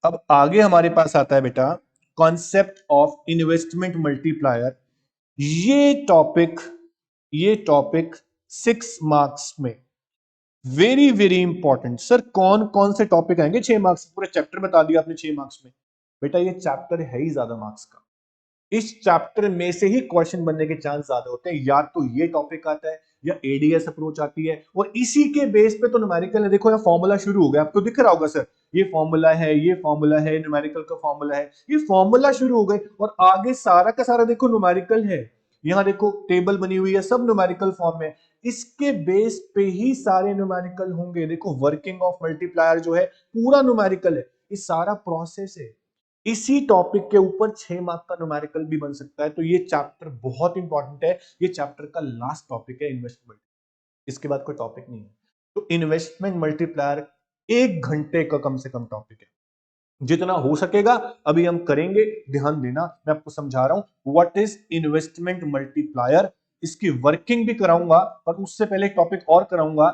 अब आगे हमारे पास आता है बेटा कॉन्सेप्ट ऑफ इन्वेस्टमेंट मल्टीप्लायर। ये टॉपिक 6 मार्क्स में वेरी वेरी इंपॉर्टेंट। सर कौन कौन से टॉपिक आएंगे 6 मार्क्स? पूरा चैप्टर बता दिया आपने 6 मार्क्स में। बेटा ये चैप्टर है ही ज्यादा मार्क्स का। इस चैप्टर में से ही क्वेश्चन बनने के चांस ज्यादा होते हैं। या तो ये टॉपिक आता है या एडीएस अप्रोच आती है, और इसी के बेस पे तो न्यूमेरिकल है। देखो यहाँ फॉर्मूला शुरू हो गया, आपको दिख रहा होगा सर, ये फॉर्मूला है, ये फॉर्मूला है, न्यूमेरिकल का फॉर्मूला है, ये फॉर्मूला शुरू हो गए और आगे सारा का सारा देखो न्यूमेरिकल है। यहाँ देखो टेबल बनी हुई है, सब न्यूमेरिकल फॉर्म में। इसके बेस पे ही सारे न्यूमेरिकल होंगे। देखो वर्किंग ऑफ मल्टीप्लायर जो है पूरा न्यूमेरिकल है, ये सारा प्रोसेस है। इसी टॉपिक के ऊपर 6 मार्क का न्यूमेरिकल भी बन सकता है। तो ये चैप्टर बहुत इंपॉर्टेंट है। ये चैप्टर का लास्ट टॉपिक है इन्वेस्टमेंट, इसके बाद कोई टॉपिक नहीं है। तो इन्वेस्टमेंट मल्टीप्लायर 1 घंटे का कम से कम टॉपिक है। जितना हो सकेगा अभी हम करेंगे, ध्यान देना। मैं आपको समझा रहा हूं व्हाट इज इन्वेस्टमेंट मल्टीप्लायर, इसकी वर्किंग भी कराऊंगा, पर उससे पहले टॉपिक और कराऊंगा।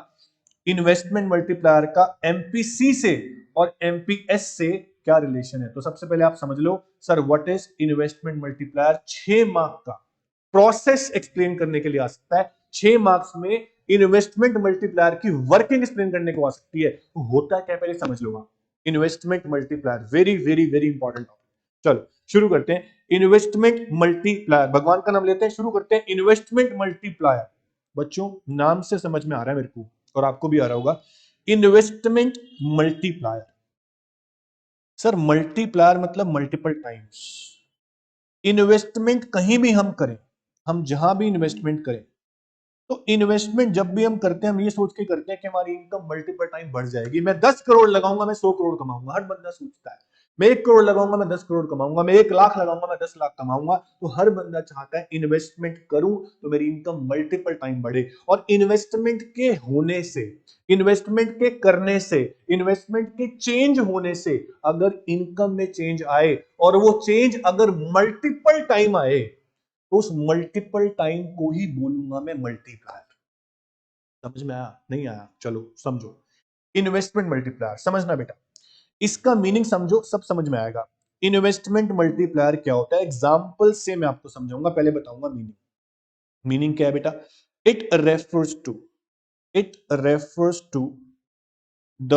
इन्वेस्टमेंट मल्टीप्लायर का एमपीसी से और एमपीएस से क्या रिलेशन है। तो सबसे पहले आप समझ लो sir what is investment multiplier. 6 mark का प्रोसेस एक्सप्लेन करने के लिए आ सकता है। 6 मार्क्स में इन्वेस्टमेंट मल्टीप्लायर की वर्किंग एक्सप्लेन करने को आ सकती है। तो होता क्या पहले समझ लो। Investment multiplier very very very important topic. चलो शुरू करते हैं। इन्वेस्टमेंट मल्टीप्लायर, भगवान का नाम लेते हैं, शुरू करते हैं। इन्वेस्टमेंट मल्टीप्लायर बच्चों नाम से समझ में आ रहा है मेरे को और आपको भी आ रहा होगा। इन्वेस्टमेंट मल्टीप्लायर, सर मल्टीप्लायर मतलब मल्टीपल टाइम्स। इन्वेस्टमेंट कहीं भी हम करें, हम जहां भी इन्वेस्टमेंट करें, तो इन्वेस्टमेंट जब भी हम करते हैं हम ये सोच के करते हैं कि हमारी इनकम मल्टीपल टाइम बढ़ जाएगी। मैं 10 करोड़ लगाऊंगा मैं 100 करोड़ कमाऊंगा, हर बंदा सोचता है। मैं 1 करोड़ लगाऊंगा मैं 10 करोड़ कमाऊंगा, मैं 1 लाख लगाऊंगा मैं 10 लाख कमाऊंगा। तो हर बंदा चाहता है इन्वेस्टमेंट करूं तो मेरी इनकम मल्टीपल टाइम बढ़े। और इन्वेस्टमेंट के होने से, इन्वेस्टमेंट के करने से, इन्वेस्टमेंट के चेंज होने से अगर इनकम में चेंज आए और वो चेंज अगर मल्टीपल टाइम आए, तो उस मल्टीपल टाइम को ही बोलूंगा मैं मल्टीप्लायर। समझ में आया नहीं आया? चलो समझो। इन्वेस्टमेंट मल्टीप्लायर समझना बेटा, इसका मीनिंग समझो, सब समझ में आएगा। इन्वेस्टमेंट मल्टीप्लायर क्या होता है एग्जांपल से मैं आपको समझाऊंगा, पहले बताऊंगा मीनिंग। मीनिंग क्या है बेटा? It refers to, it refers to the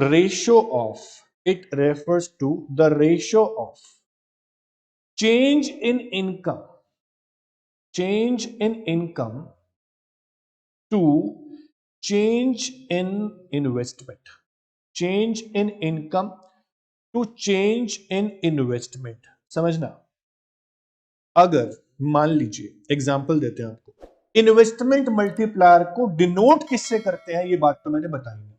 ratio of, it refers to the ratio of change in income, change in income to change in investment, change in income to change in investment। समझना। अगर मान लीजिए example देते हैं आपको, investment multiplier को denote किससे करते हैं ये बात तो मैंने बताई नहीं।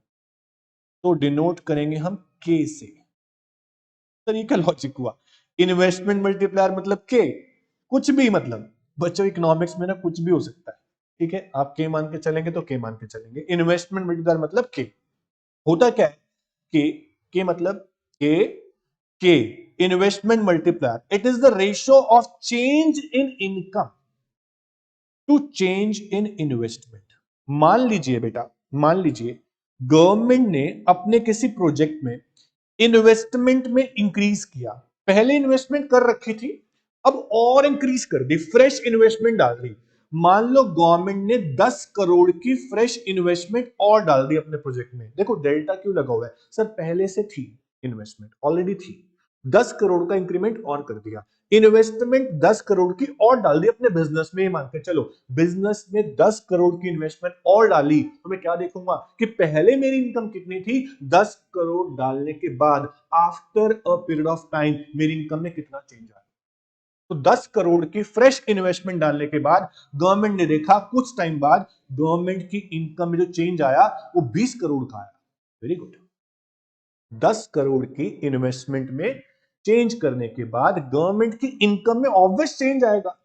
तो डिनोट करेंगे हम के से। सर ये क्या लॉजिक हुआ? इन्वेस्टमेंट मल्टीप्लायर मतलब के, कुछ भी मतलब। बच्चों इकोनॉमिक्स में ना कुछ भी हो सकता है, ठीक है? आप के मान के चलेंगे तो के मान के चलेंगे। इन्वेस्टमेंट मल्टीप्लायर मतलब के। होता क्या है? के मतलब के investment multiplier it is the ratio of change in income to change in investment. मान लीजिए बेटा, मान लीजिए गवर्नमेंट ने अपने किसी प्रोजेक्ट में इन्वेस्टमेंट में इंक्रीज किया। पहले इन्वेस्टमेंट कर रखी थी, अब और इंक्रीज कर दी, फ्रेश इन्वेस्टमेंट डाल दी। मान लो गवर्नमेंट ने 10 करोड़ की फ्रेश इन्वेस्टमेंट और डाल दी अपने प्रोजेक्ट में। देखो डेल्टा क्यों लगा हुआ है सर, पहले से थी इन्वेस्टमेंट, ऑलरेडी थी, 10 करोड़ का इंक्रीमेंट और कर दिया। इन्वेस्टमेंट 10 करोड़ की और डाल दी अपने बिजनेस में। मान के चलो बिजनेस में 10 करोड़ की इन्वेस्टमेंट और डाली, तो मैं क्या देखूंगा कि पहले मेरी इनकम कितनी थी, 10 करोड़ डालने के बाद after a period of time मेरी इनकम में कितना चेंज आया। तो 10 करोड़ की फ्रेश इन्वेस्टमेंट डालने के बाद गवर्नमेंट ने देखा कुछ टाइम बाद गवर्नमेंट की इनकम में जो चेंज आया वो 20 करोड़ का आया। Very good. 10 करोड़ की इन्वेस्टमेंट में चेंज करने के बाद गवर्नमेंट की इनकम में ऑब्वियस चेंज आएगा।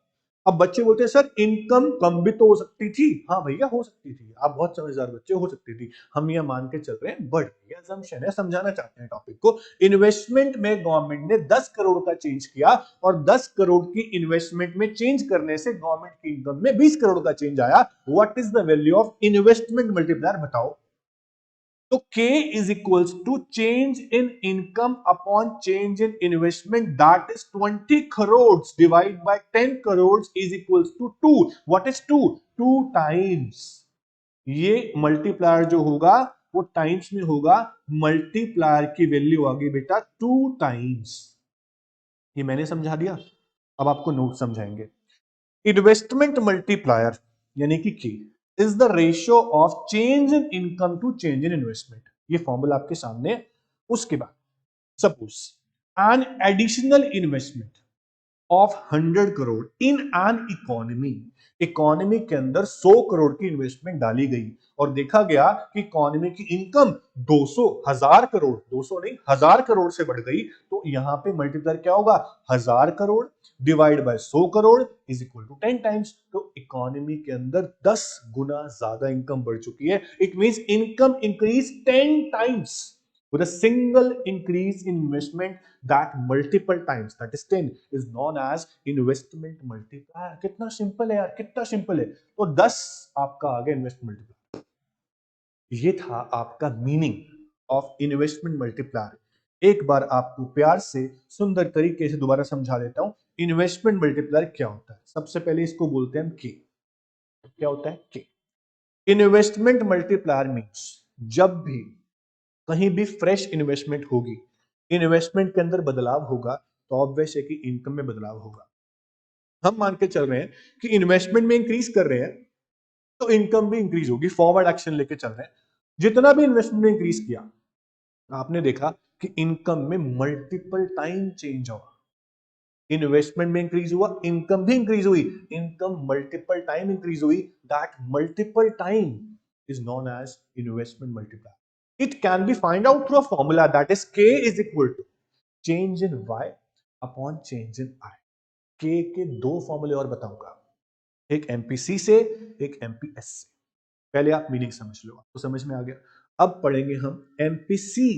अब बच्चे बोलते हैं सर इनकम कम भी तो हो सकती थी। हाँ भैया हो सकती थी, आप बहुत समझदार बच्चे, हो सकती थी, हम ये मान के चल रहे हैं, बट ये असम्पशन है, समझाना चाहते हैं टॉपिक को। इन्वेस्टमेंट में गवर्नमेंट ने 10 करोड़ का चेंज किया और 10 करोड़ की इन्वेस्टमेंट में चेंज करने से गवर्नमेंट की इनकम में 20 करोड़ का चेंज आया। What is the value of investment multiplier बताओ। तो K is equals to change in income upon change in investment, that is 20 crore divide by 10 crore is equals to 2. What is 2? 2 times. ये multiplier जो होगा वो times में होगा, multiplier की value आ गई बेटा 2 टाइम्स. ये मैंने समझा दिया, अब आपको नोट समझाएंगे. इन्वेस्टमेंट मल्टीप्लायर यानी कि K is the ratio of change in income to change in investment. ये फॉर्मूला आपके सामने है. उसके बाद suppose an additional investment of 100 crore in an economy. Economy के अंदर 100 करोड़ की इन्वेस्टमेंट डाली गई और देखा गया कि इकोनॉमी की इनकम 200 नहीं 1000 करोड़ से बढ़ गई. तो यहां पे मल्टीप्लायर क्या होगा? 1000 crore divide by 100 crore is equal to 10 times. तो इकोनॉमी के अंदर 10 गुना ज्यादा इनकम बढ़ चुकी है. It means income increase 10 times with a single increase in investment that multiple times, that is 10, is known as investment multiplier. कितना सिंपल है यार, कितना सिंपल है. तो 10 आपका आ गया इन्वेस्टमेंट मल्टीप्लायर. ये था आपका मीनिंग ऑफ इन्वेस्टमेंट मल्टीप्लायर. एक बार आपको प्यार से सुंदर तरीके से दोबारा समझा देता हूं. इन्वेस्टमेंट मल्टीप्लायर क्या होता है? सबसे पहले इसको बोलते हैं हम के. क्या होता है के? इन्वेस्टमेंट मल्टीप्लायर मींस जब भी कहीं भी फ्रेश इन्वेस्टमेंट होगी, इन्वेस्टमेंट के अंदर बदलाव होगा, तो ऑब्वियस है कि इनकम में बदलाव होगा. हम मान के चल रहे हैं कि इन्वेस्टमेंट में इंक्रीज कर रहे हैं तो इनकम भी इंक्रीज होगी. फॉरवर्ड एक्शन लेके चल रहे हैं. जितना भी इन्वेस्टमेंट में इंक्रीज किया, आपने देखा कि इनकम में मल्टीपल टाइम चेंज हुआ. इन्वेस्टमेंट में इंक्रीज हुआ, इनकम भी इंक्रीज हुई. इनकम मल्टीपल टाइम इंक्रीज हुई. That multiple time is known as investment multiplier. It can be find out through a formula, that is K is equal to change in Y upon change in I. K के दो फॉर्मूले और बताऊंगा, एक MPC से, एक MPS से. पहले आप मीनिंग समझ लो, आपको समझ में आ गया. अब पढ़ेंगे हम एमपीसी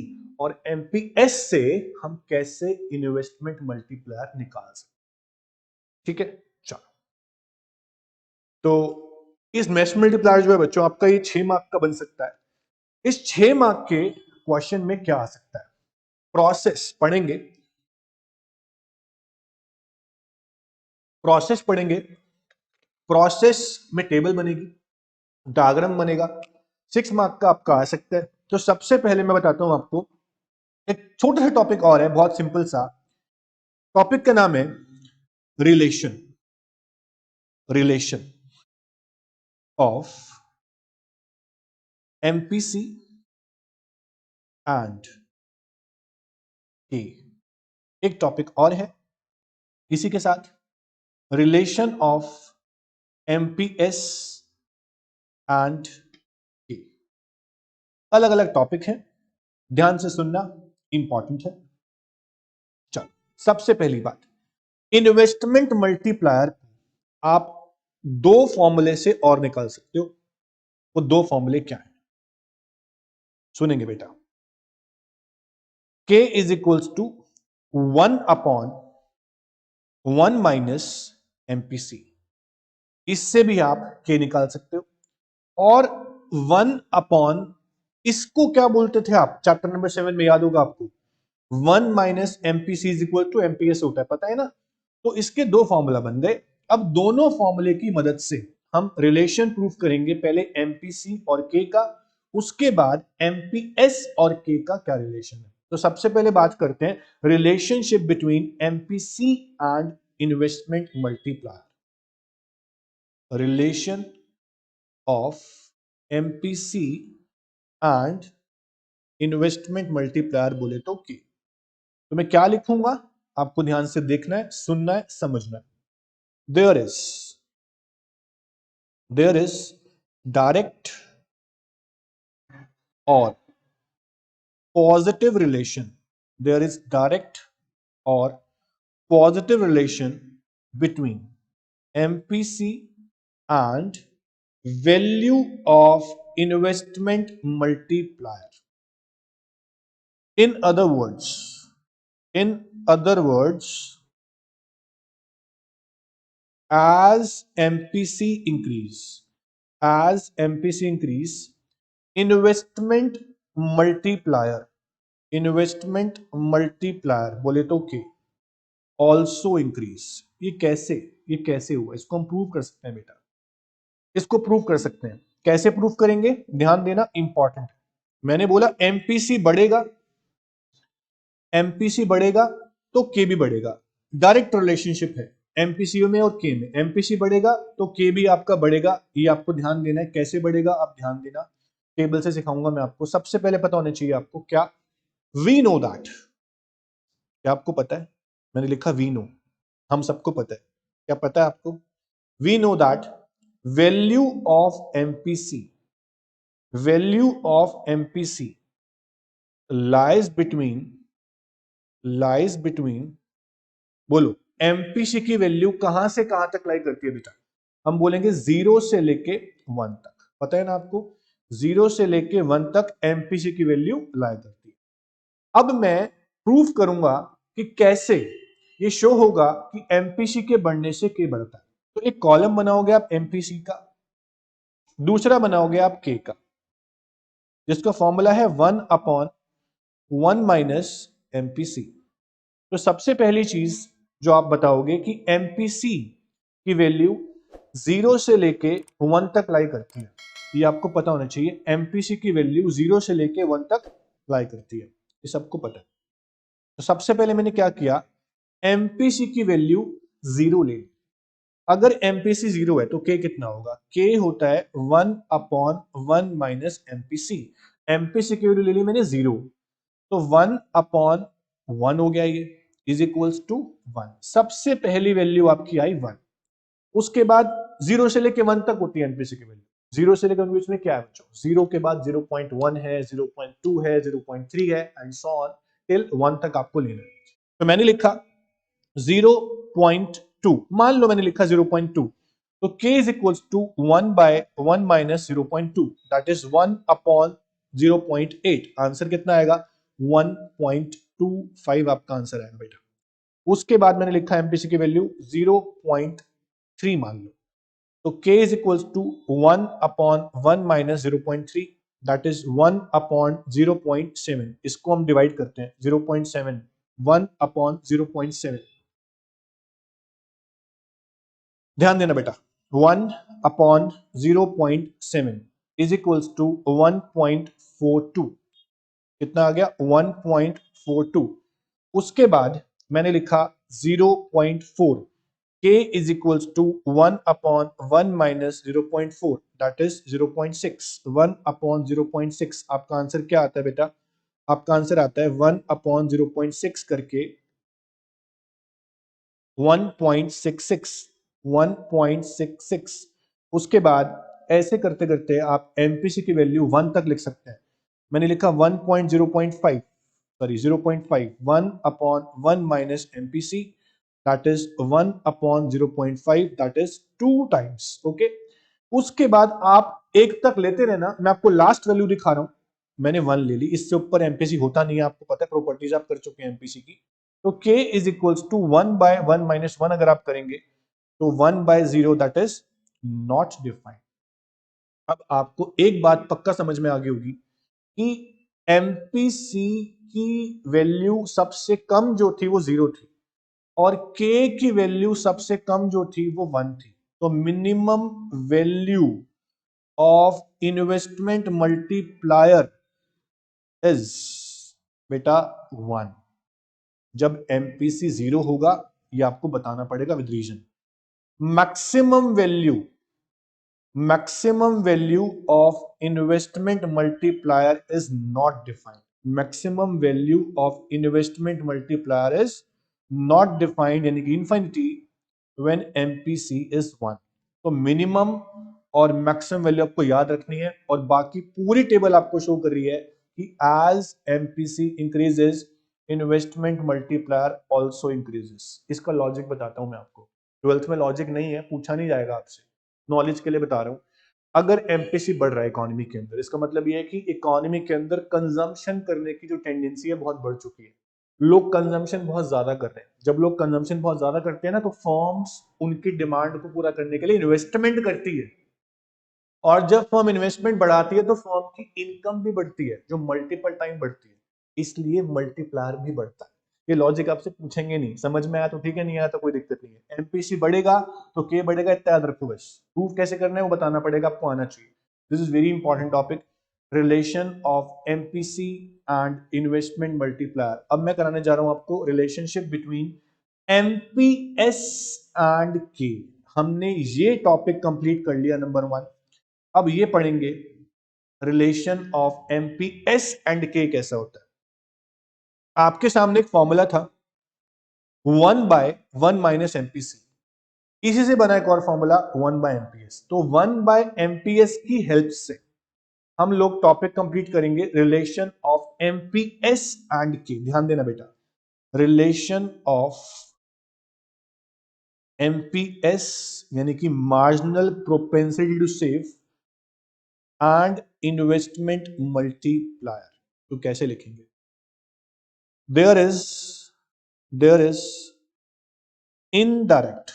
और एमपीएस से हम कैसे इन्वेस्टमेंट मल्टीप्लायर निकाल सकते. ठीक है, चलो. तो इस इन्वेस्टमेंट मल्टीप्लायर जो है बच्चों आपका ये 6 मार्क का बन सकता है. इस 6 मार्क के क्वेश्चन में क्या आ सकता है? प्रोसेस पढ़ेंगे, प्रोसेस पढ़ेंगे. प्रोसेस में टेबल बनेगी, डायग्राम बनेगा. 6 मार्क का आपका आ सकता है. तो सबसे पहले मैं बताता हूं आपको एक छोटा सा टॉपिक और है, बहुत सिंपल सा. टॉपिक का नाम है relation. Relation of MPC and के. एक टॉपिक और है इसी के साथ, रिलेशन ऑफ एमपीएस एंड के. अलग अलग टॉपिक है, ध्यान से सुनना, इंपॉर्टेंट है. चलो, सबसे पहली बात, इन्वेस्टमेंट मल्टीप्लायर आप दो फॉर्मूले से और निकाल सकते हो. वो दो फॉर्मूले क्या है सुनेंगे बेटा. K is equals to 1 upon 1 minus MPC. इससे भी आप K निकाल सकते हो. और 1 अपॉन, इसको क्या बोलते थे आप चैप्टर नंबर 7 में, याद होगा आपको. 1 minus MPC is equal to MPS होता है, पता है ना. तो इसके दो फॉर्मूला बन गए. अब दोनों फॉर्मूले की मदद से हम रिलेशन प्रूफ करेंगे. पहले एमपीसी और के का, उसके बाद एमपीएस और के का क्या रिलेशन है. तो सबसे पहले बात करते हैं relationship between MPC and investment multiplier. Relation of MPC and investment multiplier बोले तो के. तो मैं क्या लिखूंगा, आपको ध्यान से देखना है, सुनना है, समझना है. देयर इज डायरेक्ट और positive relation. There is direct और positive relation between MPC and value of investment multiplier. In other words, in other words, as MPC increase, investment multiplier, investment multiplier बोले तो के ऑल्सो इंक्रीज। ये कैसे हुआ, इसको हम प्रूव कर सकते हैं बेटा, इसको प्रूव कर सकते हैं। कैसे प्रूव करेंगे, ध्यान देना, इंपॉर्टेंट। मैंने बोला एमपीसी बढ़ेगा, एमपीसी बढ़ेगा तो के भी बढ़ेगा, डायरेक्ट रिलेशनशिप है एमपीसी में और के में। एमपीसी बढ़ेगा तो के भी आपका बढ़ेगा, ये आपको ध्यान देना है। कैसे बढ़ेगा आप ध्यान देना, टेबल से सिखाऊंगा मैं आपको। सबसे पहले पता होना चाहिए आपको क्या, वी नो दैट, क्या आपको पता है, मैंने लिखा वी नो, हम सबको पता है। क्या पता है आपको, we know that value of MPC, value of MPC lies between, lies between, बोलो एमपीसी की वैल्यू कहां से कहां तक लाई करती है बेटा, हम बोलेंगे 0 से लेके 1 तक, पता है ना आपको, 0 से लेके 1 तक एमपीसी की वैल्यू लाई करती है। अब मैं प्रूफ करूंगा कि कैसे ये शो होगा कि एमपीसी के बढ़ने से के बढ़ता है। तो एक कॉलम बनाओगे आप एमपीसी का, दूसरा बनाओगे आप के का, जिसका फॉर्मूला है 1/1 माइनस एमपीसी। तो सबसे पहली चीज जो आप बताओगे कि एमपीसी की वैल्यू 0 से लेके 1 तक लाई करती है, ये आपको पता होना चाहिए। एमपीसी की वैल्यू 0 से लेके 1 तक लाई करती है, ये सबको पता है। तो सबसे पहले मैंने क्या किया, एमपीसी की वैल्यू 0 ले ली। अगर एमपीसी 0 है तो के कितना होगा, के होता है 1/1 माइनस एमपीसी। एमपीसी की वैल्यू ले ली मैंने 0, तो 1/1 हो गया, ये इज इक्वल्स टू 1। सबसे पहली वैल्यू आपकी आई 1। उसके बाद 0 से लेके 1 तक होती है एमपीसी की वैल्यू, 0 से लेकर बीच में क्या है बच्चों, 0 के बाद 0.1 है, 0.2 है, 0.3 है एंड सो ऑन टिल 1 तक आपको लेना है। तो मैंने लिखा 0.2, मान लो मैंने लिखा 0.2, तो k is equals to 1/1 minus 0.2, that is 1/0.8। Answer कितना आएगा, 1.25 आपका आंसर आएगा बेटा। उसके बाद मैंने लिखा एमपीसी की वैल्यू 0.3 मान लो, तो k is equals to 1/1 minus 0.3, that is 1/0.7। इसको हम डिवाइड करते हैं, 0.7, 1/0.7। ध्यान देना बेटा, 1/0.7 इज इक्वल्स टू 1.42, कितना आ गया 1.42। उसके बाद मैंने लिखा 0.4, k is equals to 1/1 minus 0.4, that is 0.6, 1/0.6। आपका आंसर क्या आता है बेटा, आपका आंसर आता है 1/0.6 करके 1.66, 1.66। उसके बाद ऐसे करते करते आप एमपीसी की वैल्यू 1 तक लिख सकते हैं। मैंने लिखा 1.0.5, sorry 0.5, 1/1 minus MPC, that is 1/0.5, that is 2 times. Okay, उसके बाद आप 1 तक लेते रहना, मैं आपको लास्ट वैल्यू दिखा रहा हूं। मैंने 1 ले ली, इससे ऊपर एमपीसी होता नहीं है, आपको पता है, प्रॉपर्टीज आप कर चुके हैं एमपीसी की। तो k is equals to 1/1 minus 1 अगर आप करेंगे तो 1/0, दैट इज नॉट डिफाइंड। अब आपको एक बात पक्का समझ में आ गई होगी कि एमपीसी की वैल्यू सबसे कम जो थी वो 0 थी और k की वैल्यू सबसे कम जो थी वो 1 थी। तो minimum value of investment multiplier is बेटा 1। जब एमपीसी 0 होगा, ये आपको बताना पड़ेगा with reason. Maximum value, maximum value of investment multiplier is not defined, maximum value of investment multiplier is not defined, यानी कि infinity when MPC is 1। तो मिनिमम और मैक्सिमम वैल्यू आपको याद रखनी है और बाकी पूरी टेबल आपको शो कर रही है कि as MPC increases investment multiplier also increases. इसका लॉजिक बताता हूं मैं आपको, 12th में लॉजिक नहीं है, पूछा नहीं जाएगा आपसे, नॉलेज के लिए बता रहा हूं। अगर एमपीसी बढ़ रहा है इकोनॉमी के अंदर, इसका मतलब ये है कि इकोनॉमी के अंदर कंजम्पशन करने की जो टेंडेंसी है बहुत बढ़ चुकी है, लोग कंजम्पशन बहुत ज्यादा कर रहे हैं। जब लोग कंजम्पशन बहुत ज्यादा करते हैं ना, तो फर्म्स उनकी डिमांड को पूरा करने के लिए इन्वेस्टमेंट करती है। और जब फर्म इन्वेस्टमेंट बढ़ाती है तो फर्म की इनकम भी बढ़ती है, जो मल्टीपल टाइम बढ़ती है, इसलिए मल्टीप्लायर भी बढ़ता है। ये लॉजिक आपसे पूछेंगे नहीं, समझ में आया तो ठीक है, नहीं आया तो कोई दिक्कत नहीं है। एमपीसी बढ़ेगा तो के बढ़ेगा, इतना याद रखो बस। प्रूफ कैसे करना है वो बताना पड़ेगा, आपको आना चाहिए। This is very important topic, relation of MPC and investment multiplier. अब मैं कराने जा रहा हूं आपको रिलेशनशिप बिटवीन एमपीएस एंड के। हमने ये टॉपिक कंप्लीट कर लिया नंबर 1। अब ये पढ़ेंगे रिलेशन ऑफ एमपीएस एंड के कैसा होता है। आपके सामने एक फॉर्मूला था 1/1 माइनस एमपीसी, इसी से बना एक और फॉर्मूला 1/एमपीएस। तो 1/एमपीएस की हेल्प से हम लोग टॉपिक कंप्लीट करेंगे relation of MPS and K. ध्यान देना बेटा, रिलेशन ऑफ एमपीएस यानी कि marginal propensity to save and investment multiplier. तो कैसे लिखेंगे? There is indirect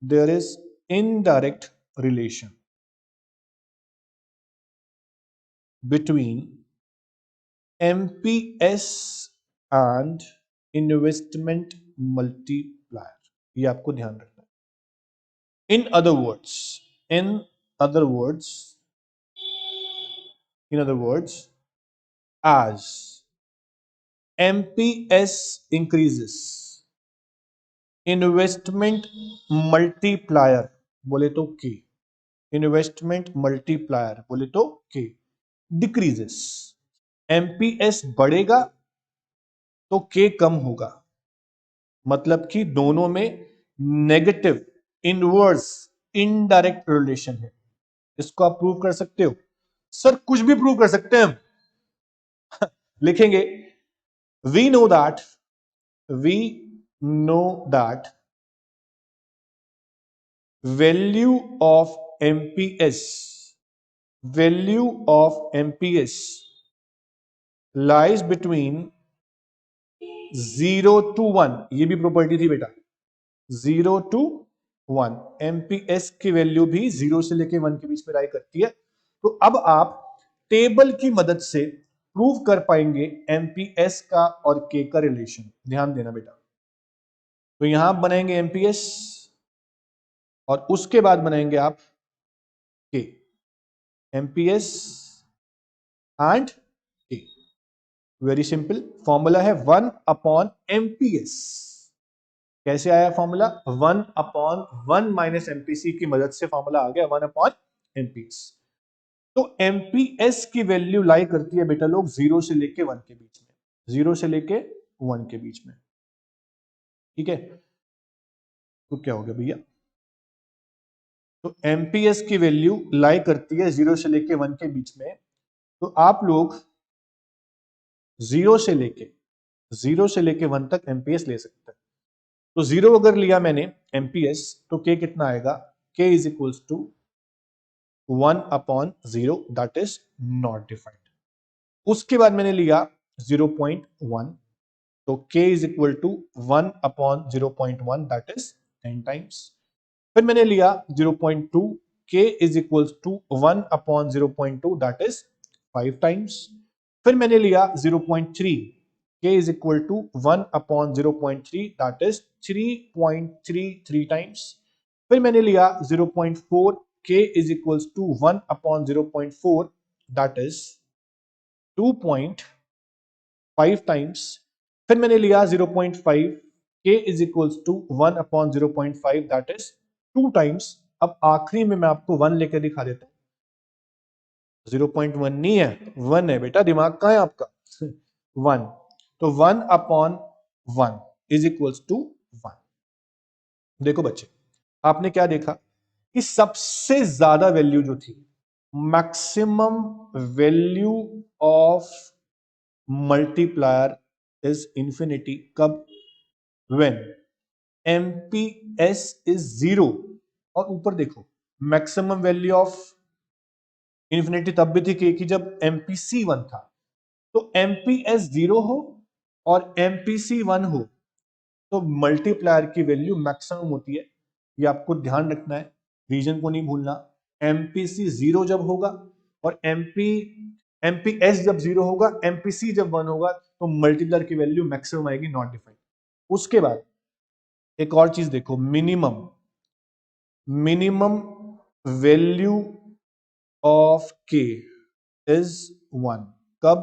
there is indirect relation between MPS and investment multiplier। ये आपको ध्यान रखना है। in other words as MPS increases, investment multiplier बोले तो के, इन्वेस्टमेंट मल्टीप्लायर बोले तो के डिक्रीजेस। एमपीएस बढ़ेगा तो के कम होगा, मतलब कि दोनों में नेगेटिव इनवर्स इनडायरेक्ट रिलेशन है। इसको आप प्रूव कर सकते हो? सर कुछ भी प्रूव कर सकते हैं हम। लिखेंगे we know that value of MPS lies between 0 to 1। ये भी प्रॉपर्टी थी बेटा, 0 to 1। एमपीएस की वैल्यू भी 0 से लेके 1 के बीच में लाई करती है। तो अब आप टेबल की मदद से प्रूव कर पाएंगे एमपीएस का और के का रिलेशन। ध्यान देना बेटा, तो यहां आप बनाएंगे एमपीएस और उसके बाद बनाएंगे आप के, एमपीएस एंड के। वेरी सिंपल फॉर्मूला है 1/एमपीएस। कैसे आया फॉर्मूला? 1/1 माइनस एमपीसी की मदद से फॉर्मूला आ गया 1/एमपीएस। तो एमपीएस की वैल्यू लाई करती है बेटा लोग 0 से लेके 1 के बीच में, 0 से लेके 1 के बीच में। ठीक है, तो क्या हो गया भैया? तो एमपीएस की वैल्यू लाई करती है 0 से लेके 1 के बीच में। तो आप लोग 0 से लेके 1 तक एमपीएस ले सकते हैं। तो 0 अगर लिया मैंने एमपीएस तो के कितना आएगा? K is equals to 1/0 that is not defined. उसके बाद मैंने लिया 0.1 तो k is equal to 1/0.1 that is 10 times. फिर मैंने लिया 0.2, k is equal to 1/0.2 that is 5 times. फिर मैंने लिया 0.3, k is equal to 1/0.3 that is 3.33 times। फिर मैंने लिया 0.4, k is equals to 1/0.4 that is 2.5 times। फिर मैंने लिया 0.5, k is equals to 1/0.5 that is 2 times। अब आखिरी में मैं आपको 1 लेकर दिखा देता हूं। 0.1 नहीं है, 1 है बेटा, दिमाग कहां है आपका? 1। तो 1/1 इज इक्वल्स टू 1। देखो बच्चे, आपने क्या देखा कि सबसे ज्यादा वैल्यू जो थी, maximum value of multiplier is infinity. कब? When MPS is 0। और ऊपर देखो, मैक्सिमम वैल्यू ऑफ इंफिनिटी तब भी थी कि जब एमपीसी 1 था। तो एमपीएस 0 हो और एमपीसी 1 हो तो मल्टीप्लायर की वैल्यू मैक्सिमम होती है। ये आपको ध्यान रखना है, रीजन को नहीं भूलना। एमपीसी 0 जब होगा और एमपीएस जब 0 होगा, एमपीसी जब 1 होगा, तो मल्टीप्लायर की वैल्यू मैक्सिमम आएगी, नॉट डिफाइंड। उसके बाद एक और चीज देखो, मिनिमम वैल्यू ऑफ के इज 1। कब?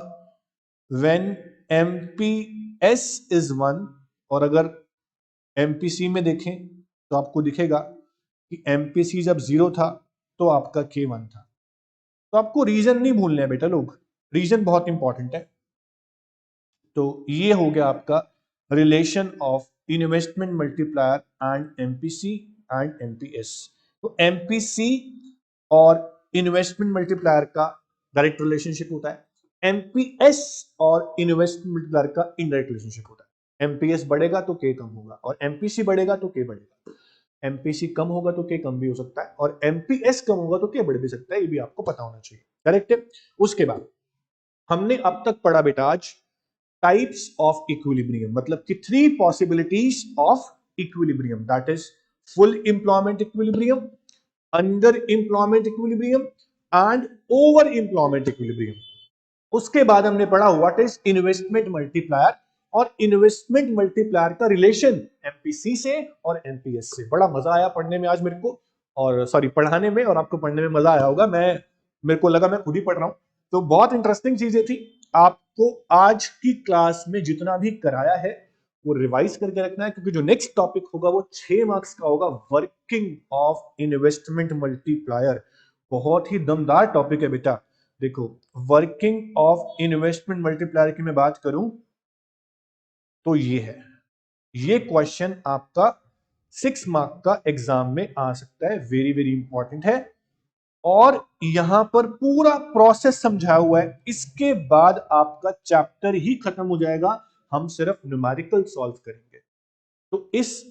व्हेन एमपीएस इज 1, और अगर एमपीसी में देखें तो आपको दिखेगा कि एमपीसी जब 0 था तो आपका के 1 था। तो आपको रीजन नहीं भूलने हैं बेटा लोग, रीजन बहुत इंपॉर्टेंट है। तो ये हो गया आपका relation of investment multiplier and MPC and MPS. तो एमपीसी और इन्वेस्टमेंट मल्टीप्लायर का डायरेक्ट रिलेशनशिप होता है, एमपीएस और इन्वेस्टमेंट मल्टीप्लायर का इनडायरेक्ट रिलेशनशिप होता है। एमपीएस बढ़ेगा तो के कम होगा, और एमपीसी बढ़ेगा तो के बढ़ेगा। एमपीसी कम होगा तो के कम भी हो सकता है, और एमपीएस कम होगा तो के बढ़ भी सकता है, ये भी आपको पता होना चाहिए। करेक्ट है। उसके बाद हमने अब तक पढ़ा बेटा आज टाइप्स ऑफ इक्विलिब्रियम, मतलब कि 3 possibilities of equilibrium, that is full employment equilibrium, under employment equilibrium and over employment equilibrium. उसके बाद हमने पढ़ा व्हाट इज इन्वेस्टमेंट मल्टीप्लायर और इन्वेस्टमेंट मल्टीप्लायर का रिलेशन एमपीसी से और एमपीएस से। बड़ा मजा आया पढ़ने में आज मेरे को, और सॉरी पढ़ाने में, और आपको पढ़ने में मजा आया होगा। मेरे को लगा मैं खुद ही पढ़ रहा हूं, तो बहुत इंटरेस्टिंग चीजें थी। आपको आज की क्लास में जितना भी कराया है वो रिवाइज करके रखना है, क्योंकि जो नेक्स्ट टॉपिक होगा वो 6 मार्क्स का होगा, वर्किंग ऑफ इन्वेस्टमेंट मल्टीप्लायर। बहुत ही दमदार टॉपिक है बेटा। देखो, वर्किंग ऑफ इन्वेस्टमेंट मल्टीप्लायर की मैं बात करूं तो ये है, ये क्वेश्चन आपका 6 मार्क का एग्जाम में आ सकता है, वेरी वेरी इंपॉर्टेंट है। और यहां पर पूरा प्रोसेस समझाया हुआ है, इसके बाद आपका चैप्टर ही खत्म हो जाएगा, हम सिर्फ न्यूमेरिकल सॉल्व करेंगे। तो इस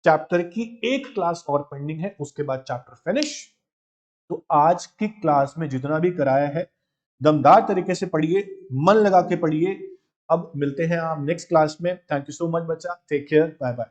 चैप्टर की एक क्लास और पेंडिंग है, उसके बाद चैप्टर फिनिश। तो आज की क्लास में जितना भी कराया है दमदार तरीके से पढ़िए, मन लगा के पढ़िए। अब मिलते हैं आप नेक्स्ट क्लास में। थैंक यू सो मच बच्चा, टेक केयर, बाय बाय।